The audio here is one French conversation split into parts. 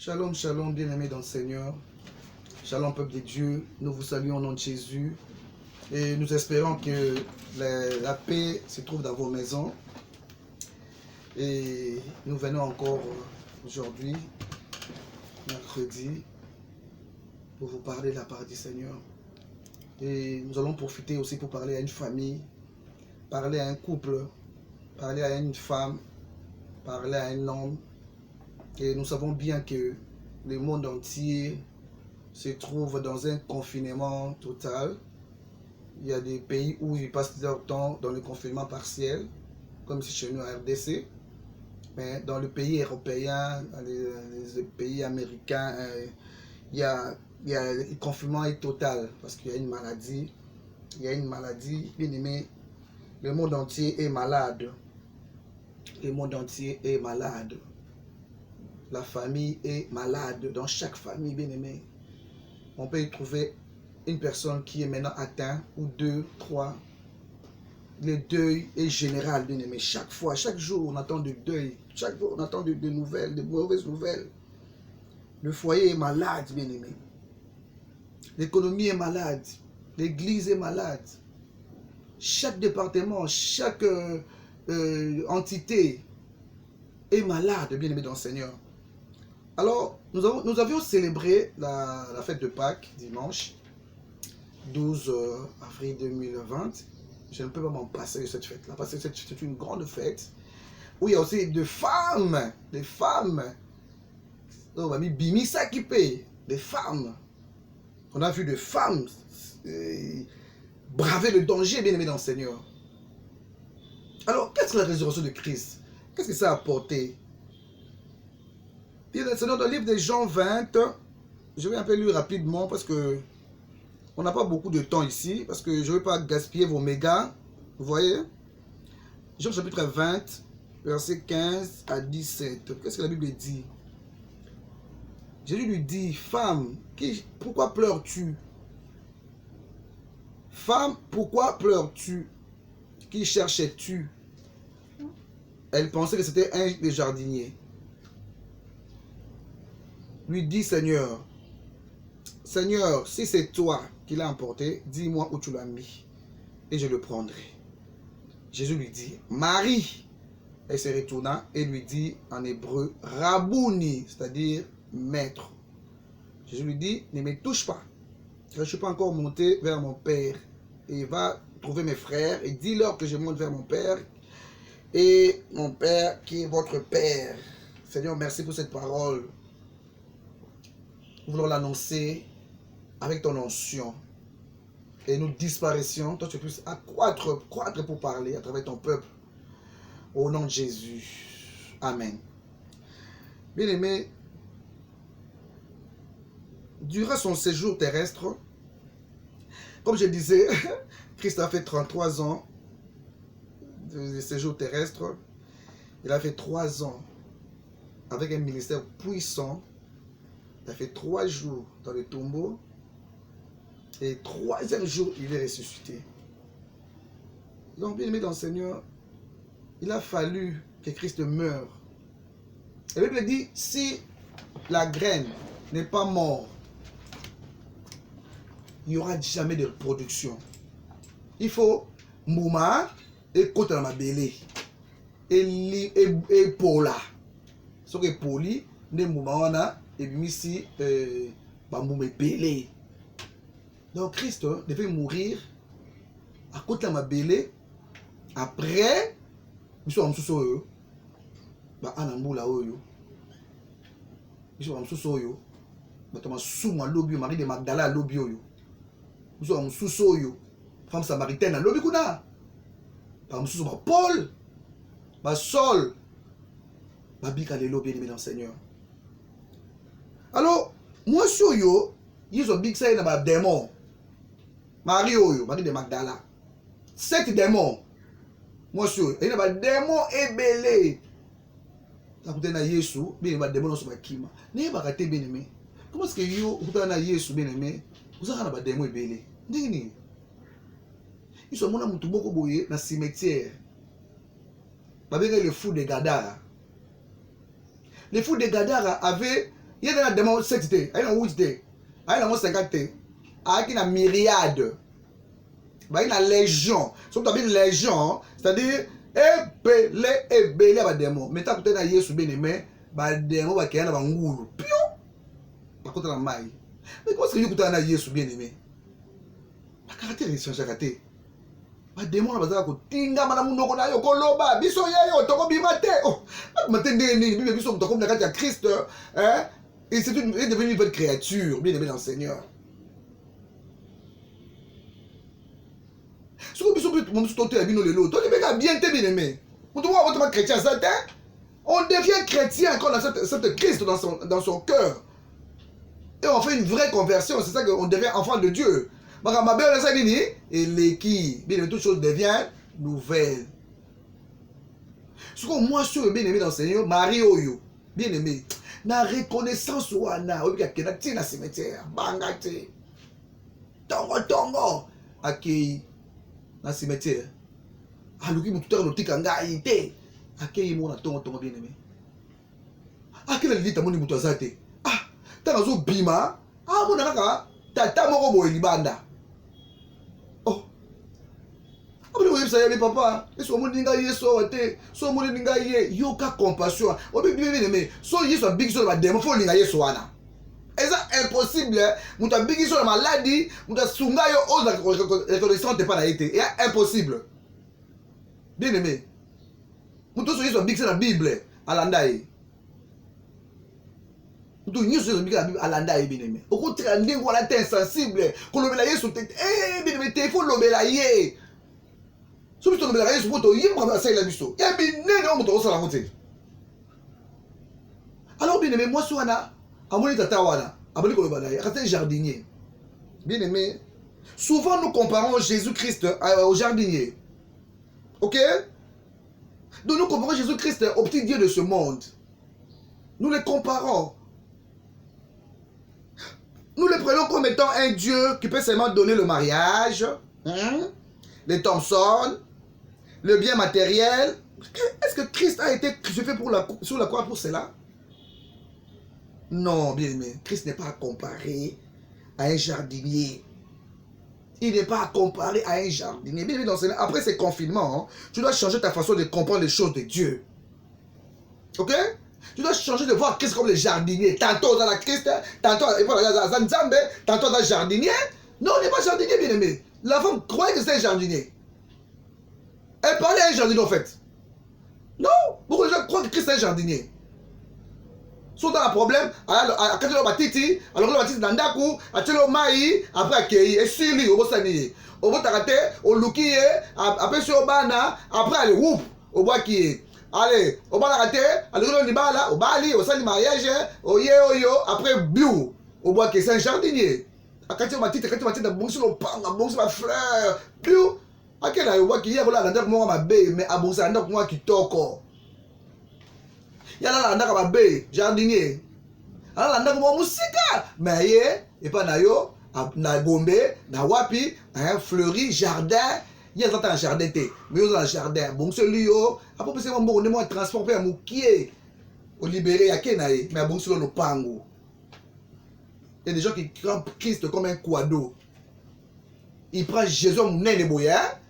Shalom, shalom, bien-aimés dans le Seigneur. Shalom, peuple de Dieu. Nous vous saluons au nom de Jésus. Et nous espérons que la paix se trouve dans vos maisons. Et nous venons encore aujourd'hui, mercredi, pour vous parler de la part du Seigneur. Et nous allons profiter aussi pour parler à une famille, parler à un couple, parler à une femme, parler à un homme. Et nous savons bien que le monde entier se trouve dans un confinement total. Il y a des pays où ils passent leur temps dans le confinement partiel, comme c'est chez nous à RDC. Mais dans le pays européen, dans les pays américains, le confinement est total parce qu'il y a une maladie. Il y a une maladie, bien aimé. Le monde entier est malade. Le monde entier est malade. La famille est malade. Dans chaque famille, bien aimé, on peut y trouver une personne qui est maintenant atteinte, ou deux, trois. Le deuil est général, bien aimé. Chaque fois, chaque jour, on attend du deuil. Chaque jour, on attend de nouvelles, de mauvaises nouvelles. Le foyer est malade, bien aimé. L'économie est malade. L'église est malade. Chaque département, chaque entité est malade, bien aimé dans le Seigneur. Alors, nous avions célébré la fête de Pâques dimanche 12 avril 2020. Je ne peux pas m'en passer de cette fête-là, parce que c'est une grande fête où il y a aussi des femmes. On a mis Bimisa qui paye, des femmes. On a vu des femmes braver le danger, bien aimé dans le Seigneur. Alors, qu'est-ce que la résurrection de Christ? Qu'est-ce que ça a apporté? C'est dans le livre de Jean 20, je vais un peu lire rapidement parce que on n'a pas beaucoup de temps ici, parce que je ne veux pas gaspiller vos mégas, vous voyez. Jean chapitre 20, verset 15 à 17, qu'est-ce que la Bible dit? Jésus lui dit, femme, pourquoi pleures-tu? Femme, pourquoi pleures-tu? Qui cherchais-tu? Elle pensait que c'était un des jardiniers. Lui dit, Seigneur, si c'est toi qui l'as emporté, dis-moi où tu l'as mis, et je le prendrai. Jésus lui dit, Marie. Elle se retourna et lui dit en hébreu, Rabouni, c'est-à-dire maître. Jésus lui dit, ne me touche pas, je ne suis pas encore monté vers mon Père. Et va trouver mes frères et dis-leur que je monte vers mon Père, et mon Père qui est votre Père. Seigneur, merci pour cette parole. Nous voulons l'annoncer avec ton onction. Et nous disparaissions, toi tu puisses croître pour parler à travers ton peuple. Au nom de Jésus. Amen. Bien aimé, durant son séjour terrestre, comme je disais, Christ a fait 33 ans de séjour terrestre. Il a fait 3 ans avec un ministère puissant. Il a fait 3 jours dans le tombeau. Et 3e jour, il est ressuscité. Donc, bien aimé dans le Seigneur, il a fallu que Christ meure. Et la Bible dit, si la graine n'est pas morte, il n'y aura jamais de production. Il faut mouma et kota ma belé. Et pola. Ce qui est poli, ne mouma wana. Et puis ici, bamboumé belé. Donc Christ devait mourir à côté de ma belé. Après, nous sommes sous anamboula oyo. Nous sommes sous oyo. Nous sommes sous lobby, Marie de Magdala lobby oyo. Nous sommes sous oyo. Femme samaritaine lobby kuna. Nous sommes Paul, Saul, Babika les lobby dans le Seigneur. Alors, moi sur yo, ils ont big say na démon. Marie oyo, Marie de Magdala. 7 démons. Moi sur, il y a des démons ébélés. Ça coûte na Yesu, bien des démons sur ma kima. N'est pas raté bien aimé. Comment est-ce que yo coûte na Yesu bien aimé? Vous avez des démons ébélés. Ndini. Ils sont mona mutu boko boye na cimetière. Babé le fou de Gadara. Les fous de Gadara avaient Il y a des démons 7, il y a des 8, il y a 50, il y a une myriade. Il y a une légion. Si vous avez une légion, c'est-à-dire, belé à démon. Mais tant que tu as Yesu bien aimé, les démons vont créer un ngoulou. Pio! Par contre, la maille. Mais comment est-ce que tu as Yesu bien aimé? La caractère est changé à côté. Les démons vont tinga mana munoko na yo koloba biso yayo toko bimate. Oh, matende ni biso toko na kati ya Christ, hein? Et c'est devenu une bonne créature, bien aimé dans le Seigneur. Si vous avez bien aimé, on devient chrétien quand on a cette Christ dans son cœur. Et on fait une vraie conversion, c'est ça qu'on devient enfant de Dieu. Et l'équipe, bien aimé, toute chose devient nouvelle. Ce que moi, je suis bien aimé dans le Seigneur, Marie Oyo, bien aimé, na reconnaissance wana, obi ka na cimetière, bangate, tongo, accueilli. Dans le cimetière. Aluki mututa lotika ngai te. Akei mona tongo bien aimé. Akela lita moni mutu azate. Ah, tanga zo bima. Ah mona kaka tata moko boye libanda. Oh. Abule oyebi sa yebi papa. Eso moni ngai yeso te. So moni ngai ye yoka compassion. Obi bien aimé. So yeso big so ba demo fo linga yeso wana. C'est impossible. Vous avez bigé sur la maladie, vous avez sunga yo ose la reconnaissance pas été. C'est impossible. Bien aimé. Vous tous sur bigé sur la Bible à l'andaï. Vous tous sur la Bible à l'andaï bien aimé. Au contraire, n'est voilà insensible. Qu'on le belaye sur tête. Bien aimé, il faut le belayer. Si vous le belayer sur votre yé, on va essayer la biso. Il y a bien né on va la monter. Alors bien aimé, moi soana jardinier. Bien aimé, souvent nous comparons Jésus-Christ au jardinier. Ok? Donc nous comparons Jésus-Christ au petit Dieu de ce monde. Nous les comparons. Nous les prenons comme étant un Dieu qui peut seulement donner le mariage, les Thompson, le bien matériel. Est-ce que Christ a été crucifié sur la croix pour cela? Non, bien aimé, Christ n'est pas comparé à un jardinier. Il n'est pas comparé à un jardinier. Bien aimé, après ces confinements, tu dois changer ta façon de comprendre les choses de Dieu. Ok? Tu dois changer de voir Christ comme le jardinier. Tantôt dans la Christ, tantôt dans Nzambe, tantôt dans le jardinier. Non, il n'est pas jardinier, bien aimé. La femme croyait que c'est un jardinier. Elle parlait à un jardinier en fait. Non, beaucoup de gens croient que Christ est un jardinier. Sont dans un problème, à quand on batiti, alors on batiti dans Daku, à telo mai, après accueilli, et sur lui, au Bossani, au Botarate, au Luki, après sur Bana, après le whoop, au Boaki. Allez, au Banarate, à l'Union Nibala, au Bali, au Sali mariage, au Yo, après Biou, au Boaki, c'est un jardinier. À quand on batiti, quand on batiti, bon sur le pan, bon sur la fleur, Biou, à quel âge, au Boaki, il y a là, dans moi ma baie, mais à Bossa, dans moi qui toko. Il y a là un jardinier. Alors là un musika. Mais et pas nayo na Gombe, na Wapi, un fleuri jardin. Il y a un jardin té. Mais il y a un jardin. Bon celui yo, après c'est bon on est transporté à Moukié. Au libéré à Kenaï, mais bon sur le pango. Il y a des gens qui crient Christ comme un quado. Il prend Jésus mon nez boya.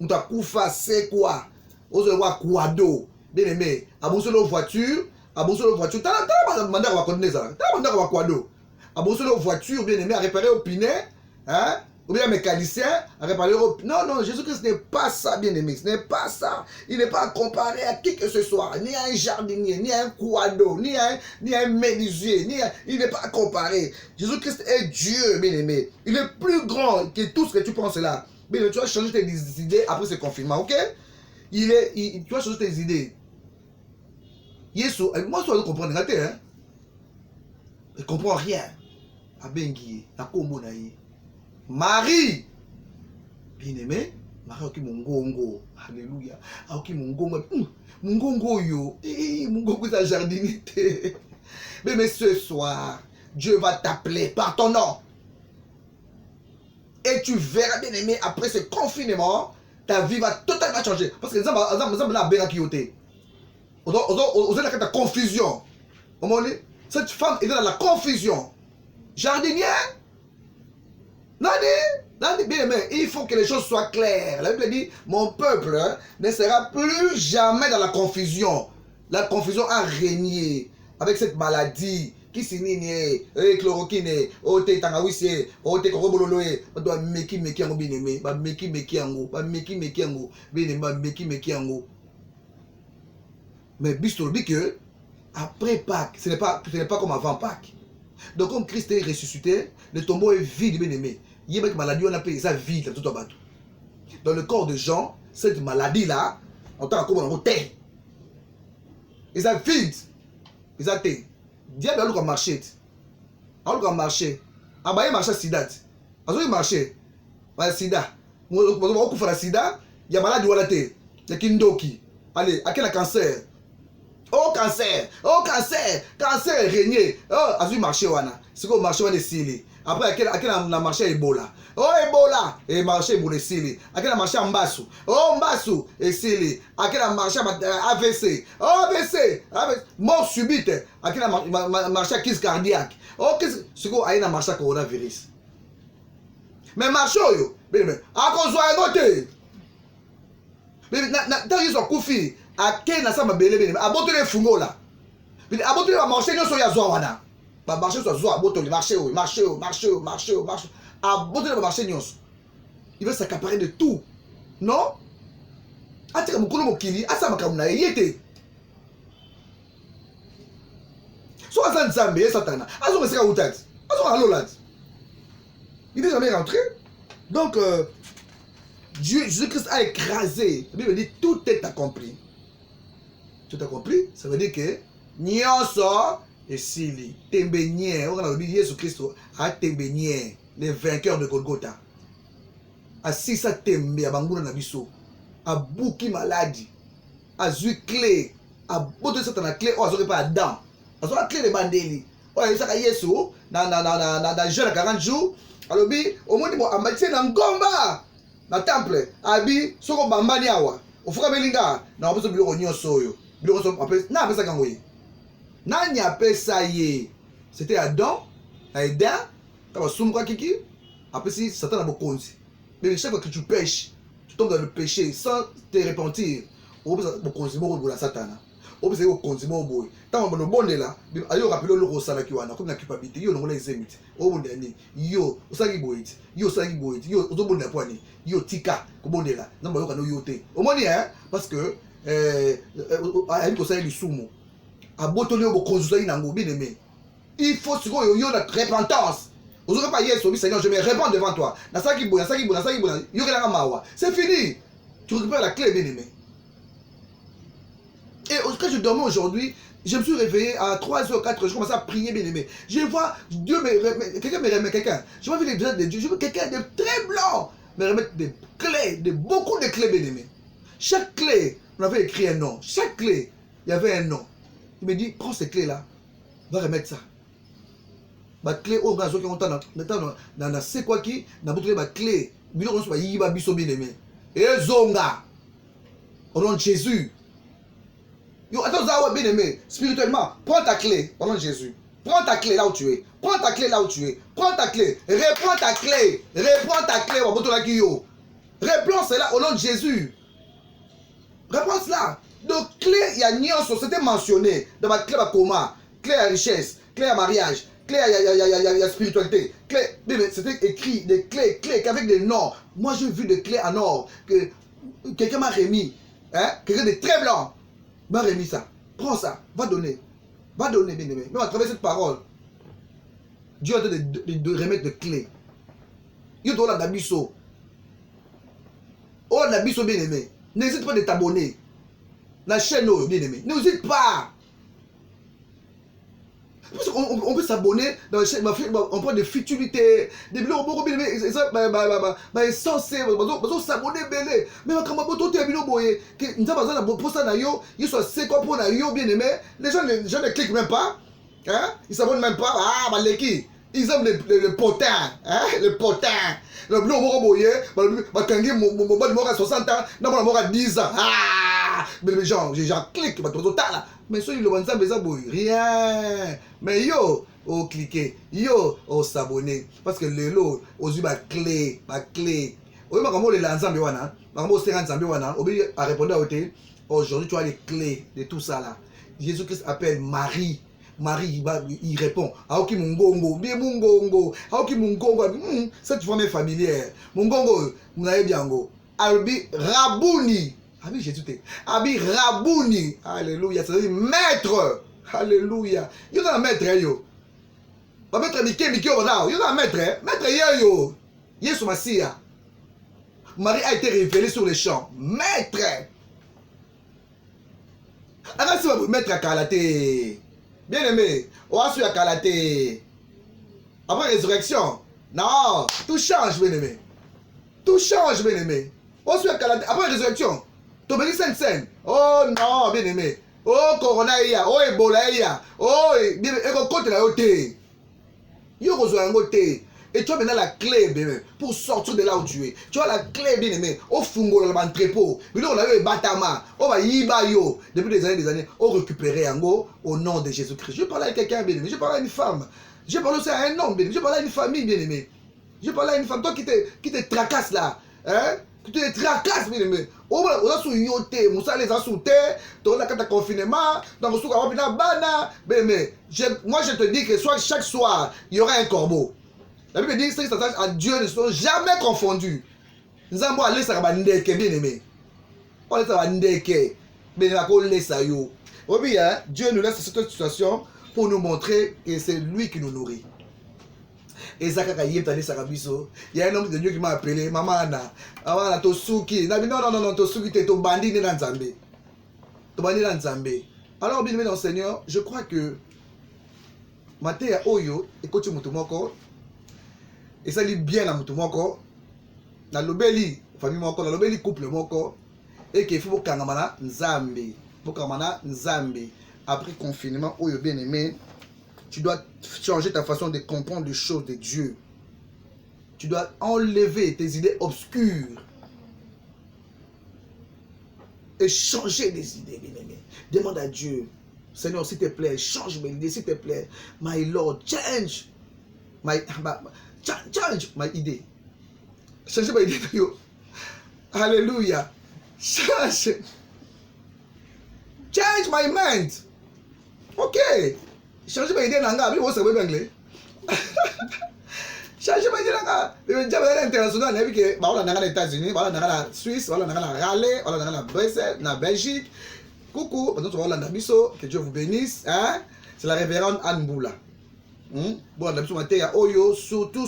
On t'a koufa c'est quoi? On se voit quado. Bien aimé, abonner la voiture, t'as demandé à connaître ça, t'as demandé à quoi d'eau, abonner la voiture, bien aimé, à réparer au pinet, hein, ou bien un mécanicien, à réparer au non, Jésus-Christ n'est pas ça, bien aimé, ce n'est pas ça, il n'est pas comparé à qui que ce soit, ni à un jardinier, ni à un quado, ni à un menuisier, il n'est pas comparé. Jésus-Christ est Dieu, bien aimé, il est plus grand que tout ce que tu penses là. Bien, tu vas changer tes idées après ce confinement, ok? Tu vas changer tes idées. Yesu, moi je comprends rien, hein. Je comprends rien. Abengi, na kombo na ye. Marie, bien aimé, Marie oki mongongo, alléluia. Oki mongongo, mongongo yo, mongongo c'est un jardinier. Mais ce soir, Dieu va t'appeler par ton nom. Et tu verras, bien aimé, après ce confinement, ta vie va totalement changer. Parce que nous avons la confusion. Cette femme était dans la confusion. Jardinier? Nani, bien aimé, il faut que les choses soient claires. La Bible dit, mon peuple ne sera plus jamais dans la confusion. La confusion a régné avec cette maladie qui signifie chloroquine, ote tangawisi, ote korobololoe, doit meki yango bien aimé, ba meki yango, bien aimé, ba meki yango. Mais Bisto dit que après Pâques, ce n'est pas comme avant Pâques. Donc comme Christ est ressuscité, le tombeau est vide, bien aimé. Il y a une maladie, on appelle ça vide, tout en bas. Dans le corps de Jean, cette maladie-là, on t'a encore en terre. Ils ont vide. Ils ont terre. Diable a marché. A marché. A marché sida. A marché. A sida. On coupe la sida, il y a maladie wala terre. Il y a kindoki. Allez, à quel cancer? Oh cancer, cancer régné. Oh, a marché wana. C'est quoi marché wana sili. Après, à quel a marché Ebola. Oh Ebola, et marché Ebola sili. À quel a marché Mbassou. Oh Mbassou, et sili. À quel a marché AVC. Oh AVC, mort subite. À quel a marché crise cardiaque. Oh, c'est quoi a marché coronavirus. Mais marché yo, à cause de noté. Mais tant qu'ils sont couffés, à quel n'a ça m'a belé, à botter les fungos là. À botter les marché, nous sommes à Zoawana. Ba marché soit zoa boto marché à boto le marché nyos il veut s'accaparer de tout non atika mukolo mokili asa makamuna yete so azan nzambe satana azo meseka utati azo alolat il n'est jamais rentré donc Dieu Jésus-Christ a écrasé la Bible dit tout est accompli ça veut dire que nyonso et Sili, Tembenier, on a dit Jésus Christ a Tembenier, les vainqueurs de Golgotha. A Sisa Tembe, à Bangouna Nabiso, a Bouki maladie, a Zui clé, a Boto Satan clé, oh, a pas Adam, a la clé de Bandeli. Oh, il y a Yesu, dans jeune à 40 jours, alors, au moins, a Mathieu Nangomba, dans le temple, a dit, Soko Bambaniawa, au Fra Belinga, dans le bureau Nyon Soyo, bureau appelé, n'a pas ça quand oui. Nani appelle ça y c'était Adam, Adam, quand on soumra kiki, après si Satan a beaucoup compte. Mais chaque fois que tu pêches, tu tombes dans le péché sans te repentir. On peut beaucoup pour la Satan. On peut beaucoup continuer boy. Tant on le bon là, ayo rappelé le rosala qui wana comme la culpabilité, yo non les émites. Au bon dernier, yo osagi boy, yo ozo bon poani, yo tika ko bon là. Non ba yo kana yo te. Au moins hein parce que ayi ko ça du sumo. Il faut que tu la repentance. Vous n'aurez pas Yesu, Seigneur, je me répands devant toi. C'est fini. Tu récupères la clé, bien aimé. Et quand je dormais aujourd'hui, je me suis réveillé à 3h, 4h, je commençais à prier, bien aimé. Je vois Dieu quelqu'un me remet quelqu'un. Je vois les gens de Dieu, je vois quelqu'un de très blanc me remettre des clés, beaucoup de clés, bien aimé. Chaque clé, on avait écrit un nom. Chaque clé, il y avait un nom. Il me dit, prends ces clés-là, va remettre ça. Ma clé, oh, dans la c'est quoi qui, dans ma clé, et zonga, au nom de Jésus. Yo, attends, bien aimé, spirituellement, prends ta clé, au nom de Jésus. Prends ta clé là où tu es. Prends ta clé là où tu es. Prends ta clé. Reprends ta clé. Reprends ta clé, reprends cela au nom de Jésus. Reprends cela. Donc, clé, il y a nyonso, c'était mentionné dans ma clé à coma, clé à richesse, clé à mariage, clé à spiritualité. Clé, c'était écrit des clés avec des noms. Moi, j'ai vu des clés en or que quelqu'un m'a remis. Hein? Quelqu'un de très blanc m'a remis ça. Prends ça, va donner. Va donner, bien aimé. Même à travers cette parole, Dieu a de remettre des clés. Il doit la biso. Oh, la biso, bien aimé. N'hésite pas de t'abonner. La chaîne, bien aimé. N'hésite pas. On peut s'abonner dans la chaîne, on prend des futilités, des vidéos beaucoup bien aimé. C'est censé, s'abonner, belé. Mais quand on peut tout vidéo boye, que nous avons besoin de pour ça, ils sont séquents pour naïo, bien aimé. Les gens ne cliquent même pas. Hein? Ils s'abonnent même pas. Ah, bah les qui? Ils aiment le potin. Hein? Le potin. Le bleu, on va boyer. Bah, quand il y a 60 ans, non, on va 10 ans. Ah! Mais genre clique, mais soit il le voit ça, rien. Mais yo, au cliquer, yo, au s'abonner. Parce que le lot, aux yeux, clé. Oui, mais les ensemble, wana, à répondre à côté. Aujourd'hui, tu as les clés de tout ça là. Jésus-Christ appelle Marie. Marie, il répond. Aoki Mungongo, bien Mungongo. Aoki Mungongo, cette famille familière. Mungongo, Mounaye Biango. Albi Rabouni. Abi Jésus te. Abi Rabouni. Alléluia. C'est-à-dire maître. Alléluia. Yo dans maître yo. Ba maître Mike yo là. Yo dans maître. Maître yo. Yesu Masia. Marie a été révélée sur les champs. Maître. Alors si vous maître à Kalaté. Bien aimé. On va sur Kalaté. Après résurrection. Non. Tout change, bien aimé. Tout change, bien aimé. On suit Kalaté. Après résurrection. Tu bénis Sainte-Seine. Oh non, bien aimé. Oh Corona, oh Ebola, oh bien aimé. Côté la côté. Yo reçois un côté. Et tu as maintenant la clé, bien aimé, pour sortir de là où tu es. Tu as la clé, bien aimé, au fungo, dans l'entrepôt. Mais là, on a eu Batama, on va Yibayo. Depuis des années, on récupérait un go au nom de Jésus-Christ. Je parle à quelqu'un, bien aimé. Je parle à une femme. Je parle aussi à un homme, bien aimé. Je parle à une famille, bien aimé. Je parle à une femme. Toi qui te tracasse là. Hein? Qui te tracasse, bien aimé. On a sous yote, Moussa les a sous terre, on a un confinement, dans le souk, on a bana. Bien aimé. Moi, je te dis que chaque soir, il y aura un corbeau. La Bible dit que ceux qui s'attachent à Dieu ne sont jamais confondus. Nous avons allé ça va ndeke bien aimé. On laisse ça va ndeke. Mais on laisse ça yo. Oui, Dieu nous laisse cette situation pour nous montrer que c'est lui qui nous nourrit. Et ça quand il y a un homme de Dieu qui m'a appelé maman Anna. Avant Tosuki. Non, Tosuki t'es ton bandit dans Zambé. Ton bandit dans Zambé. Alors bien aimé dans le Seigneur, je crois que Matéa Oyo et coach Mutumoko. Et ça lit bien à Mutumoko. Dans le beli famille moko, dans le beli couple moko. Et qu'il faut kangamana Nzambe. Nzambe. Après confinement, Oyo bien aimé, tu dois changer ta façon de comprendre les choses de Dieu. Tu dois enlever tes idées obscures. Et changer des idées, bien aimé. Demande à Dieu, Seigneur, s'il te plaît, change mes idées, s'il te plaît. My Lord, change my idée. Change my idée. Alléluia. Change my mind. Ok. Change my idée nanga. Mais vous savez anglais. Change my idée nanga. Mais déjà à l'international, on a vu que on a dans les États-Unis, on a dans la Suisse, on a dans la Raleigh, on a dans la Bruxelles, dans la Belgique. Coucou, maintenant on va dans Bisso, que Dieu vous bénisse, hein? C'est la révérende Anne Boula. Bon, la Bisso matin, Oyo, surtout,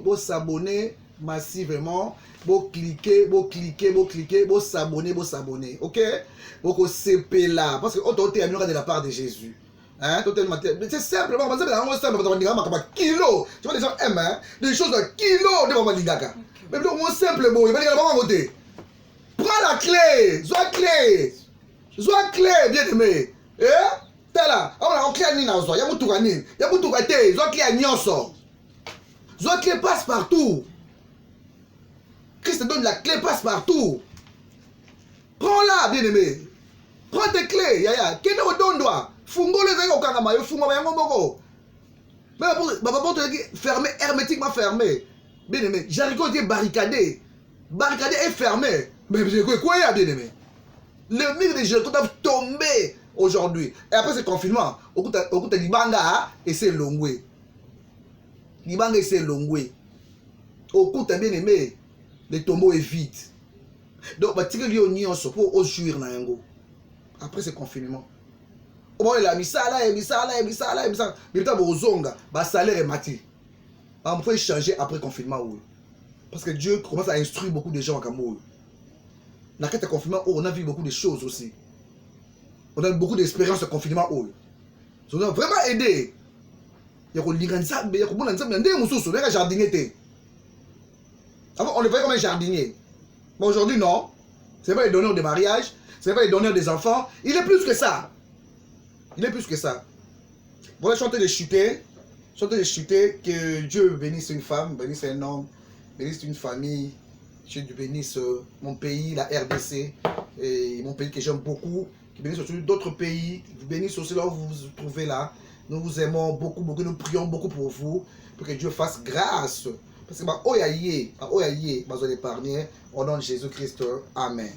vous s'abonner massivement, vous cliquer, vous s'abonner, ok? Vous CP là, parce que vous avez de la part de Jésus. Hein? C'est simplement, kilo. Tu vois, les gens aiment, hein? Des choses de kilo de Maman Lidaka. Mais plus simplement, il va dire, maman, prends la clé, sois clé, bien aimé. Eh? Tala, on clé à Nina, il y a beaucoup de clé, sois clé à Nyonso. Sois clé passe partout. Christ te donne la clé passe partout. Prends-la, bien aimé. Prends tes clés, yaya. Kene au don doigt. Fungo les aïeux au kangama, yo fungo bayango moko. Mais papa te dit fermé, hermétiquement fermé. Bien aimé. Jéricho dit barricadé. Barricadé et fermé. Mais quoi, bien aimé? Le mur de Jéricho doivent tomber aujourd'hui. Et après ce confinement, au coup de Libanga et c'est Longwe. Libanga et c'est Longwe. Au coup de bien aimé, le tombeau est vide. Donc, bah, tirer lui au nyonso pour au jouir na yango. Après ce confinement. Au moins, il a mis ça là. Mais il a zonga, bah salaire est mati. On peut changer après confinement. Parce que Dieu commence à instruire beaucoup de gens à Cameroun. Dans le confinement, on a vu beaucoup de choses aussi. On a eu beaucoup d'expériences de confinement. Ça nous a vraiment aidé. Il y a un jardinier. Avant, on le voyait comme un jardinier. Mais aujourd'hui, non. Ce n'est pas les donneurs de mariage. Ce n'est pas les donneurs des enfants. Il est plus que ça. Voilà, chanter de chuter. Que Dieu bénisse une femme, bénisse un homme, bénisse une famille. Dieu bénisse mon pays, la RDC. et mon pays que j'aime beaucoup, qui bénisse aussi d'autres pays, qui vous bénisse aussi là où vous vous trouvez là. Nous vous aimons beaucoup, beaucoup, nous prions beaucoup pour vous, pour que Dieu fasse grâce. Parce que, oyaye, oyaye, épargné, au nom de Jésus-Christ, Amen.